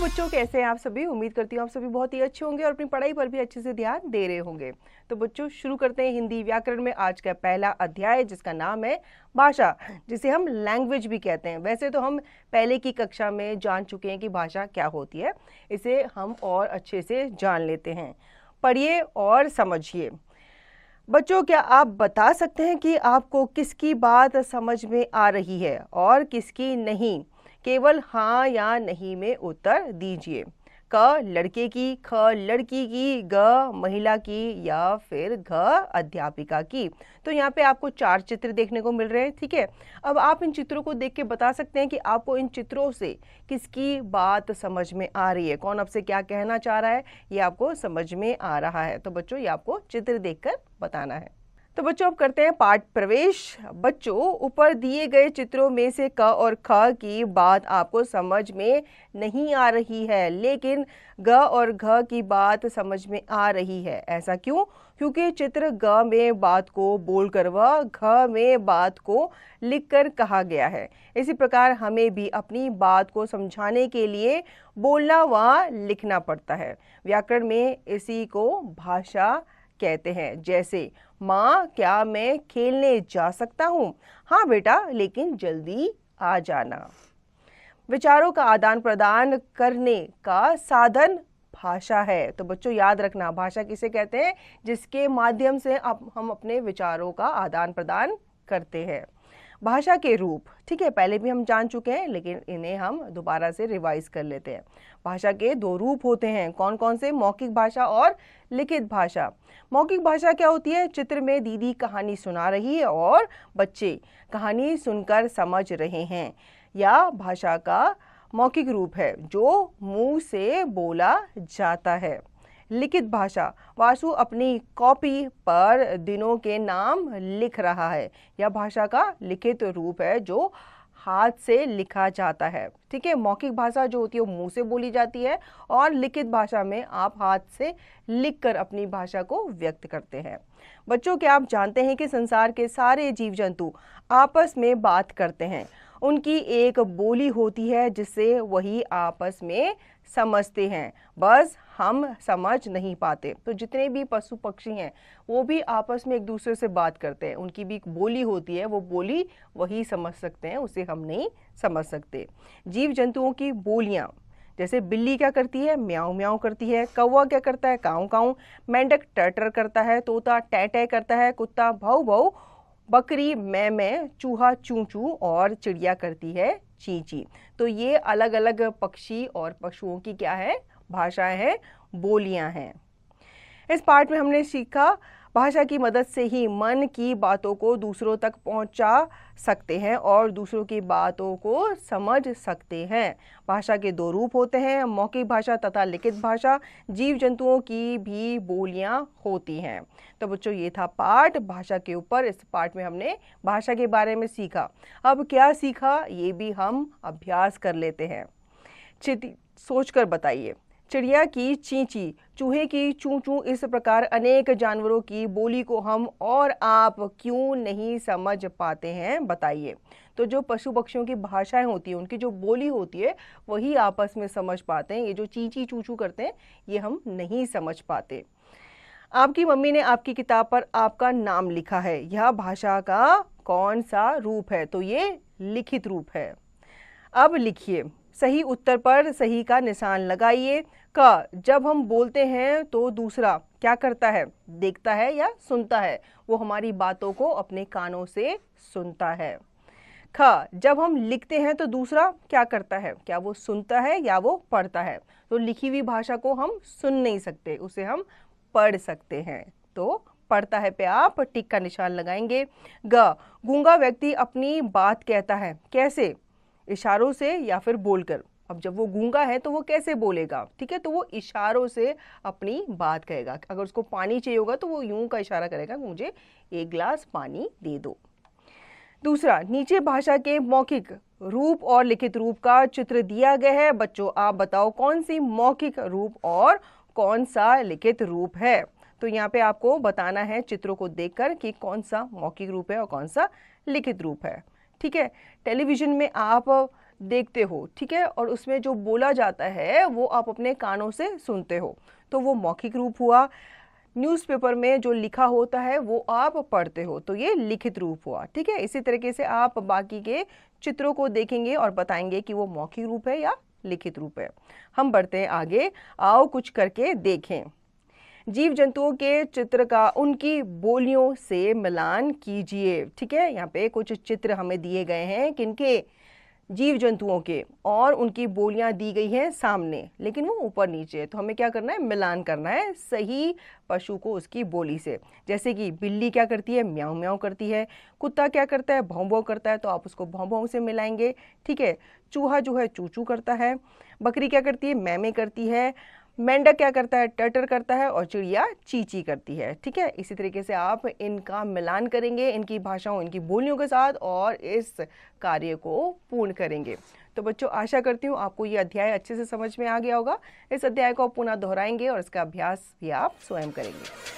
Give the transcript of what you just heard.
बच्चों, कैसे हैं आप सभी। उम्मीद करती हूँ आप सभी बहुत ही अच्छे होंगे और अपनी पढ़ाई पर भी अच्छे से ध्यान दे रहे होंगे। तो बच्चों, शुरू करते हैं हिंदी व्याकरण में आज का पहला अध्याय, जिसका नाम है भाषा, जिसे हम लैंग्वेज भी कहते हैं। वैसे तो हम पहले की कक्षा में जान चुके हैं कि भाषा क्या होती है, इसे हम और अच्छे से जान लेते हैं। पढ़िए और समझिए। बच्चों, क्या आप बता सकते हैं कि आपको किसकी बात समझ में आ रही है और किसकी नहीं? केवल हाँ या नहीं में उत्तर दीजिए। क लड़के की, ख लड़की की, ग महिला की या फिर घ अध्यापिका की। तो यहाँ पे आपको 4 चित्र देखने को मिल रहे हैं, ठीक है। अब आप इन चित्रों को देख के बता सकते हैं कि आपको इन चित्रों से किसकी बात समझ में आ रही है, कौन आपसे क्या कहना चाह रहा है, ये आपको समझ में आ रहा है। तो बच्चों, ये आपको चित्र देखकर बताना है। तो बच्चों, अब करते हैं पाठ प्रवेश। बच्चों, ऊपर दिए गए चित्रों में से क और ख की बात आपको समझ में नहीं आ रही है, लेकिन ग और घ की बात समझ में आ रही है। ऐसा क्यों? क्योंकि चित्र ग में बात को बोलकर व घ में बात को लिखकर कहा गया है। इसी प्रकार हमें भी अपनी बात को समझाने के लिए बोलना व लिखना पड़ता है। व्याकरण में इसी को भाषा कहते हैं। जैसे, माँ, क्या मैं खेलने जा सकता हूँ? हाँ बेटा, लेकिन जल्दी आ जाना। विचारों का आदान प्रदान करने का साधन भाषा है। तो बच्चों, याद रखना, भाषा किसे कहते हैं? जिसके माध्यम से हम अपने विचारों का आदान प्रदान करते हैं। भाषा के रूप, ठीक है, पहले भी हम जान चुके हैं, लेकिन इन्हें हम दोबारा से रिवाइज कर लेते हैं। भाषा के 2 रूप होते हैं। कौन कौन से? मौखिक भाषा और लिखित भाषा। मौखिक भाषा क्या होती है? चित्र में दीदी कहानी सुना रही है और बच्चे कहानी सुनकर समझ रहे हैं। या भाषा का मौखिक रूप है जो मुंह से बोला जाता है। लिखित भाषा, वासु अपनी कॉपी पर दिनों के नाम लिख रहा है। यह भाषा का लिखित रूप है जो हाथ से लिखा जाता है, ठीक है। मौखिक भाषा जो होती है वो मुंह से बोली जाती है, और लिखित भाषा में आप हाथ से लिखकर अपनी भाषा को व्यक्त करते हैं। बच्चों, क्या आप जानते हैं कि संसार के सारे जीव जंतु आपस में बात करते हैं? उनकी एक बोली होती है जिससे वही आपस में समझते हैं, बस हम समझ नहीं पाते। तो जितने भी पशु पक्षी हैं वो भी आपस में एक दूसरे से बात करते हैं। उनकी भी एक बोली होती है, वो बोली वही समझ सकते हैं, उसे हम नहीं समझ सकते। जीव जंतुओं की बोलियां, जैसे बिल्ली क्या करती है? म्याऊं म्याऊं करती है। कौवा क्या करता है? काऊं काऊं। मेंढक टर करता है। तोता टै टै करता है। कुत्ता भौ भौ। बकरी मैं, चूहा चू चू और चिड़िया करती है ची ची। तो ये अलग अलग पक्षी और पशुओं की क्या है? भाषाएं हैं, बोलियां हैं। इस पाठ में हमने सीखा भाषा की मदद से ही मन की बातों को दूसरों तक पहुंचा सकते हैं और दूसरों की बातों को समझ सकते हैं। भाषा के 2 रूप होते हैं, मौखिक भाषा तथा लिखित भाषा। जीव जंतुओं की भी बोलियां होती हैं। तो बच्चों, ये था पाठ भाषा के ऊपर। इस पाठ में हमने भाषा के बारे में सीखा। अब क्या सीखा ये भी हम अभ्यास कर लेते हैं। सोचकर बताइए। चिड़िया की ची ची, चूहे की चू चू, इस प्रकार अनेक जानवरों की बोली को हम और आप क्यों नहीं समझ पाते हैं? बताइए। तो जो पशु पक्षियों की भाषाएं होती हैं, उनकी जो बोली होती है, वही आपस में समझ पाते हैं। ये जो ची ची चू चू करते हैं, ये हम नहीं समझ पाते। आपकी मम्मी ने आपकी किताब पर आपका नाम लिखा है। यह भाषा का कौन सा रूप है? तो ये लिखित रूप है। अब लिखिए। सही उत्तर पर सही का निशान लगाइए। क, जब हम बोलते हैं तो दूसरा क्या करता है? देखता है या सुनता है? वो हमारी बातों को अपने कानों से सुनता है। ख, जब हम लिखते हैं तो दूसरा क्या करता है? क्या वो सुनता है या वो पढ़ता है? तो लिखी हुई भाषा को हम सुन नहीं सकते, उसे हम पढ़ सकते हैं। तो पढ़ता है पे आप टिक का निशान लगाएंगे। ग, गूंगा व्यक्ति अपनी बात कहता है। कैसे? इशारों से या फिर बोलकर। अब जब वो गूंगा है तो वो कैसे बोलेगा? ठीक है, तो वो इशारों से अपनी बात कहेगा। अगर उसको पानी चाहिए होगा तो वो यूं का इशारा करेगा, मुझे 1 गिलास पानी दे दो। दूसरा, नीचे भाषा के मौखिक रूप और लिखित रूप का चित्र दिया गया है। बच्चों, आप बताओ कौन सी मौखिक रूप और कौन सा लिखित रूप है? तो यहाँ पे आपको बताना है चित्रों को देखकर कि कौन सा मौखिक रूप है और कौन सा लिखित रूप है। ठीक है, टेलीविजन में आप देखते हो, ठीक है, और उसमें जो बोला जाता है वो आप अपने कानों से सुनते हो, तो वो मौखिक रूप हुआ। न्यूज़पेपर में जो लिखा होता है वो आप पढ़ते हो, तो ये लिखित रूप हुआ, ठीक है। इसी तरीके से आप बाकी के चित्रों को देखेंगे और बताएंगे कि वो मौखिक रूप है या लिखित रूप है। हम बढ़ते हैं आगे, आओ कुछ करके देखें। जीव जंतुओं के चित्र का उनकी बोलियों से मिलान कीजिए, ठीक है। यहाँ पे कुछ चित्र हमें दिए गए हैं किनके, जीव जंतुओं के, और उनकी बोलियां दी गई हैं सामने, लेकिन वो ऊपर नीचे है, तो हमें क्या करना है, मिलान करना है सही पशु को उसकी बोली से। जैसे कि बिल्ली क्या करती है, म्याऊं म्याऊं करती है। कुत्ता क्या करता है, भौं भौं करता है, तो आप उसको भौं भौं से मिलाएंगे, ठीक है। चूहा जो है चू चू करता है। बकरी क्या करती है, मैं करती है। मेंढक क्या करता है, टर करता है। और चिड़िया ची ची करती है, ठीक है। इसी तरीके से आप इनका मिलान करेंगे इनकी भाषाओं, इनकी बोलियों के साथ, और इस कार्य को पूर्ण करेंगे। तो बच्चों, आशा करती हूँ आपको ये अध्याय अच्छे से समझ में आ गया होगा। इस अध्याय को आप पुनः दोहराएंगे और इसका अभ्यास भी आप स्वयं करेंगे।